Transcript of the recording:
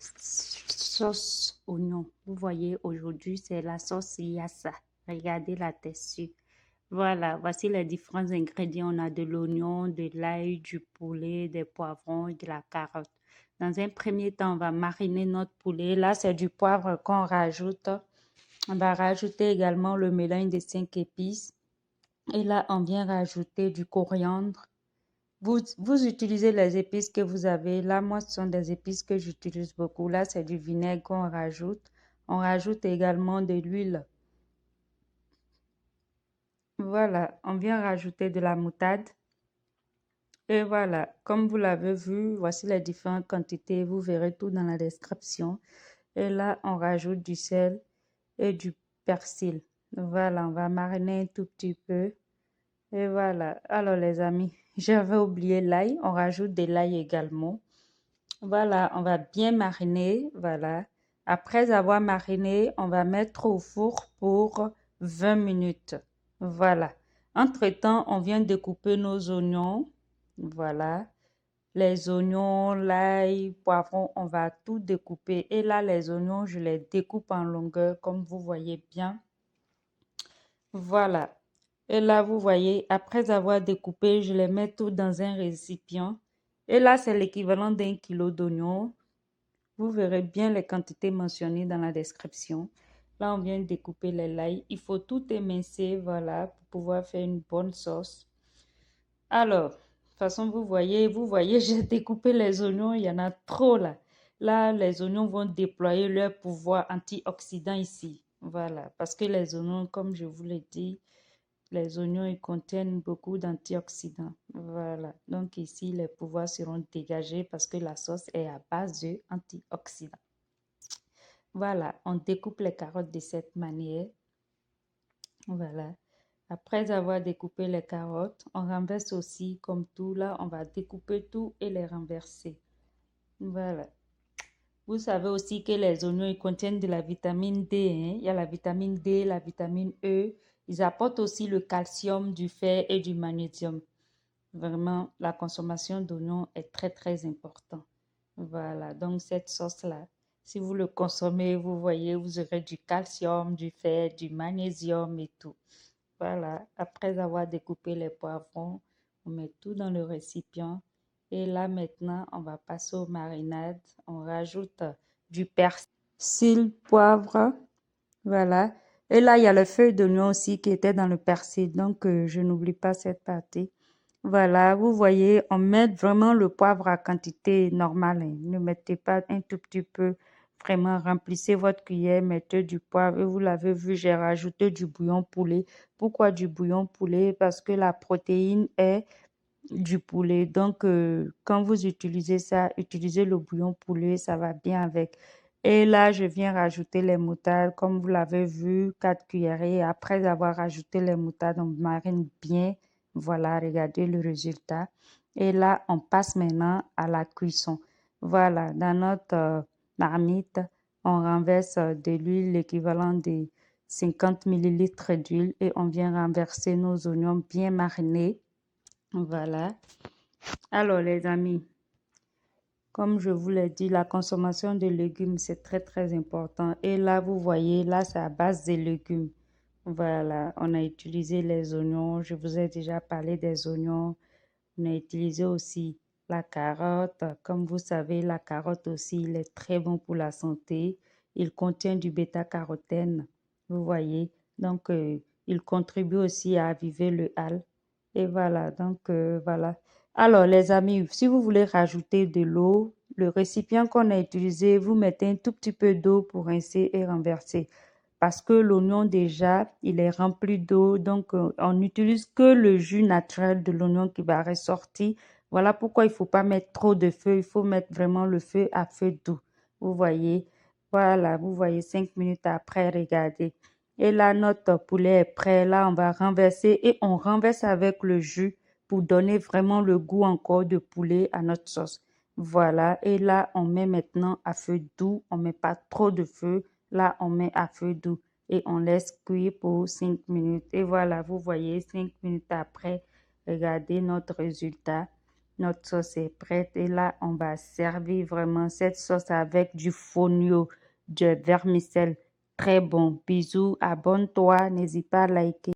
sauce oignon. Vous voyez, aujourd'hui, c'est la sauce yassa. Regardez la texture. Voilà, voici les différents ingrédients. On a de l'oignon, de l'ail, du poulet, des poivrons et de la carotte. Dans un premier temps, on va mariner notre poulet. Là, c'est du poivre qu'on rajoute. On va rajouter également le mélange des 5 épices. Et là, on vient rajouter du coriandre. Vous utilisez les épices que vous avez. Là, moi, ce sont des épices que j'utilise beaucoup. Là, c'est du vinaigre qu'on rajoute. On rajoute également de l'huile. Voilà, on vient rajouter de la moutarde. Et voilà, comme vous l'avez vu, voici les différentes quantités. Vous verrez tout dans la description. Et là, on rajoute du sel et du persil. Voilà, on va mariner un tout petit peu. Et voilà. Alors, les amis, j'avais oublié l'ail. On rajoute de l'ail également. Voilà, on va bien mariner. Voilà. Après avoir mariné, on va mettre au four pour 20 minutes. Voilà. Entre-temps, on vient découper nos oignons. Voilà. Les oignons, l'ail, poivrons, on va tout découper. Et là, les oignons, je les découpe en longueur, comme vous voyez bien. Voilà. Et là, vous voyez, après avoir découpé, je les mets tout dans un récipient. Et là, c'est l'équivalent d'1 kilo d'oignons. Vous verrez bien les quantités mentionnées dans la description. Là, on vient de découper les l'ail. Il faut tout émincer, voilà, pour pouvoir faire une bonne sauce. Alors, de toute façon, vous voyez, j'ai découpé les oignons, il y en a trop là. Là, les oignons vont déployer leur pouvoir antioxydant ici. Voilà, parce que les oignons, comme je vous l'ai dit, les oignons, ils contiennent beaucoup d'antioxydants. Voilà, donc ici, les pouvoirs seront dégagés parce que la sauce est à base d'antioxydants. Voilà, on découpe les carottes de cette manière. Voilà. Après avoir découpé les carottes, on renverse aussi comme tout. Là, on va découper tout et les renverser. Voilà. Vous savez aussi que les oignons, ils contiennent de la vitamine D, hein. Il y a la vitamine D, la vitamine E. Ils apportent aussi le calcium, du fer et du magnésium. Vraiment, la consommation d'oignons est très, très importante. Voilà. Donc, cette sauce-là, si vous le consommez, vous voyez, vous aurez du calcium, du fer, du magnésium et tout. Voilà, après avoir découpé les poivrons, on met tout dans le récipient. Et là maintenant, on va passer aux marinades. On rajoute du persil, poivre, voilà. Et là, il y a le feuille d'oignon aussi qui était dans le persil. Donc, je n'oublie pas cette partie. Voilà, vous voyez, on met vraiment le poivre à quantité normale, hein. Ne mettez pas un tout petit peu. Vraiment, remplissez votre cuillère, mettez du poivre. Et vous l'avez vu, j'ai rajouté du bouillon poulet. Pourquoi du bouillon poulet? Parce que la protéine est du poulet. Donc, quand vous utilisez ça, utilisez le bouillon poulet, ça va bien avec. Et là, je viens rajouter les moutardes. Comme vous l'avez vu, 4 cuillerées. Après avoir rajouté les moutardes, on marine bien. Voilà, regardez le résultat. Et là, on passe maintenant à la cuisson. Voilà, dans notre marmite, on renverse de l'huile, l'équivalent de 50 millilitres d'huile, et on vient renverser nos oignons bien marinés. Voilà. Alors, les amis, comme je vous l'ai dit, la consommation de légumes, c'est très, très important. Et là, vous voyez, là, c'est à base de légumes. Voilà, on a utilisé les oignons. Je vous ai déjà parlé des oignons. On a utilisé aussi la carotte. Comme vous savez, la carotte aussi, il est très bon pour la santé. Il contient du bêta-carotène. Vous voyez, donc, il contribue aussi à aviver le hâle. Et voilà, donc voilà. Alors, les amis, si vous voulez rajouter de l'eau, le récipient qu'on a utilisé, vous mettez un tout petit peu d'eau pour rincer et renverser. Parce que l'oignon déjà, il est rempli d'eau, donc on n'utilise que le jus naturel de l'oignon qui va ressortir. Voilà pourquoi il ne faut pas mettre trop de feu, il faut mettre vraiment le feu à feu doux. Vous voyez, voilà, vous voyez 5 minutes après, regardez. Et là, notre poulet est prêt. Là, on va renverser et on renverse avec le jus pour donner vraiment le goût encore de poulet à notre sauce. Voilà, et là, on met maintenant à feu doux. On ne met pas trop de feu. Là, on met à feu doux et on laisse cuire pour 5 minutes. Et voilà, vous voyez, 5 minutes après, regardez notre résultat. Notre sauce est prête et là, on va servir vraiment cette sauce avec du fonio, de vermicelle. Très bon. Bisous, abonne-toi, n'hésite pas à liker.